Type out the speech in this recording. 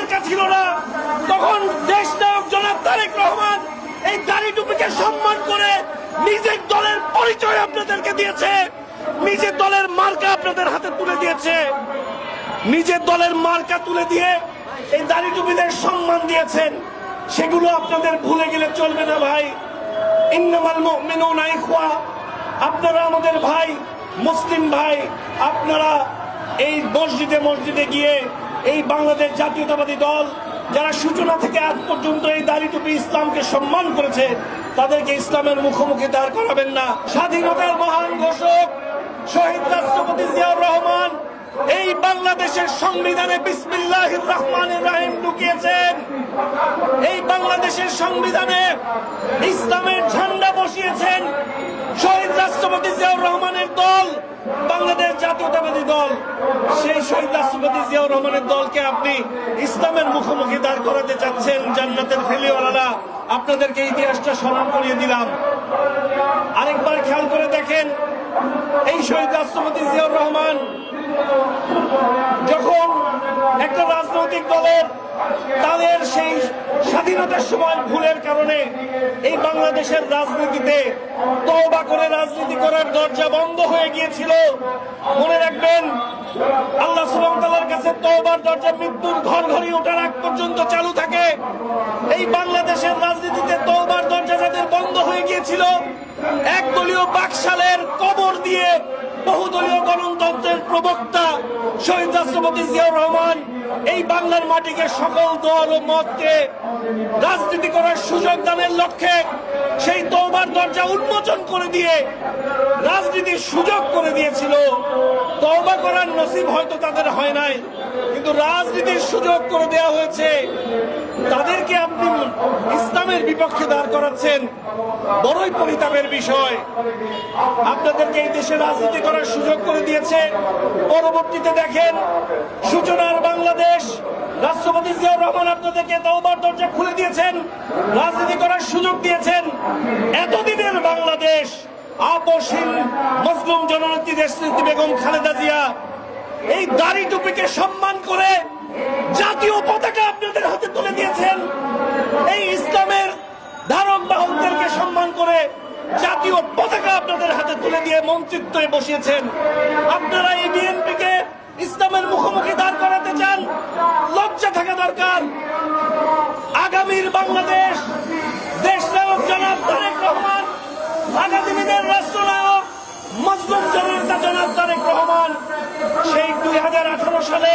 মার্কা ছিল না, তখন দেশ নায়ক জনাব তারেক রহমান এই দাড়ি টুপিকে সম্মান করে নিজের দলের পরিচয় আপনাদেরকে দিয়েছে, নিজের দলের মার্কা আপনাদের হাতে তুলে দিয়েছে, নিজের দলের মার্কা তুলে দিয়ে এই দাড়ি টুপিদের সম্মান দিয়েছেন। সেগুলো আপনাদের ভুলে গেলে চলবে না ভাই। ইন্নামাল মুমিনুনা ইখওয়া, আপনারা আমাদের ভাই, মুসলিম ভাই। আপনারা এই মসজিদে মসজিদে গিয়ে এই বাংলাদেশ জাতীয়তাবাদী দল যারা সূচনা থেকে আজ পর্যন্ত এই দাড়ি টুপি ইসলামকে সম্মান করেছে, তাদেরকে ইসলামের মুখোমুখি দাঁড় করাবেন না। স্বাধীনতার মহান ঘোষক শহীদ রাষ্ট্রপতি জিয়াউর রহমান এই বাংলাদেশের সংবিধানে বিসমিল্লাহির রহমানির রহিম ঢুকিয়েছেন। এই বাংলাদেশের সংবিধানে ইসলামের ঝান্ডা বসিয়েছেন শহীদ রাষ্ট্রপতি জিয়াউর রহমানের দল, বাংলাদেশ জাতীয়তাবাদী দল। সেই শহীদ রাষ্ট্রপতি জিয়াউর রহমানের দলকে আপনি ইসলামের মুখোমুখি দাঁড় করাতে চাচ্ছেন। জান্নাতের ফেলিওয়ালারা, আপনাদেরকে ইতিহাসটা স্মরণ করিয়ে দিলাম। আরেকবার খেয়াল করে দেখেন, এই শহীদ রাষ্ট্রপতি জিয়াউর রহমান যখন একটা রাজনৈতিক দলের তাদের সেই স্বাধীনতার সময় ভুলের কারণে এই বাংলাদেশের রাজনীতিতে তওবা করে রাজনীতি করার দরজা বন্ধ হয়ে গিয়েছিল, মনে রাখবেন আল্লাহ সুবহানাহু ওয়া তাআলার কাছে তওবার দরজা মৃত্যুর ঘর ঘরে ওঠার আগ পর্যন্ত চালু থাকে। এই বাংলাদেশের রাজনীতিতে তওবার দরজা যাদের বন্ধ হয়ে গিয়েছিল, একদলীয় বাকশালের কবর দিয়ে বহুদলীয় গণতন্ত্রের প্রবক্তা শহীদ রাষ্ট্রপতি জিয়াউর রহমান এই বাংলার মাটিকে সকল দল ও মতকে রাজনীতি করার সুযোগ দানের লক্ষ্যে সেই তওবার দরজা উন্মোচন করে দিয়ে রাজনীতির সুযোগ করে দিয়েছিল। তওবা করার নসিব হয়তো তাদের হয় নাই, কিন্তু রাজনীতির সুযোগ করে দেওয়া হয়েছে। তাদেরকে আপনি ইসলামের বিপক্ষে দাঁড় করাচ্ছেন, বড়ই পরিতাপের বিষয়। আপনাদেরকে এই দেশে রাজনীতি করার সুযোগ করে দিয়েছে, পরবর্তীতে দেখেন সূচনার বাংলাদেশ রাষ্ট্রপতি জিয়াউর রহমান আপনাদেরকে তওবার দরজা খুলে দিয়েছেন, রাজনীতি করার সুযোগ দিয়েছেন। এতদিনের বাংলাদেশ আপসহীন মজলুম জননেত্রী দেশনেত্রী বেগম খালেদা জিয়া এই দাড়ি টুপিকে সম্মান করে জাতীয় পতাকা আপনাদের হাতে তুলে দিয়েছেন। এই ইসলামের ধারক বাহকদেরকে সম্মান করে জাতীয় পতাকা আপনাদের হাতে তুলে দিয়ে মন্ত্রিত্বে বসিয়েছেন। আপনারা এই বিএনপিকে ইসলামের মুখোমুখি দাঁড় করাতে চান, লজ্জা থাকা দরকার। আগামীর বাংলাদেশ দেশ নায়ক জনাব তারেক রহমান, আগামী দিনের রাষ্ট্রনায়ক মজলুম জননেতা জনাব তারেক রহমান সেই 2018 সালে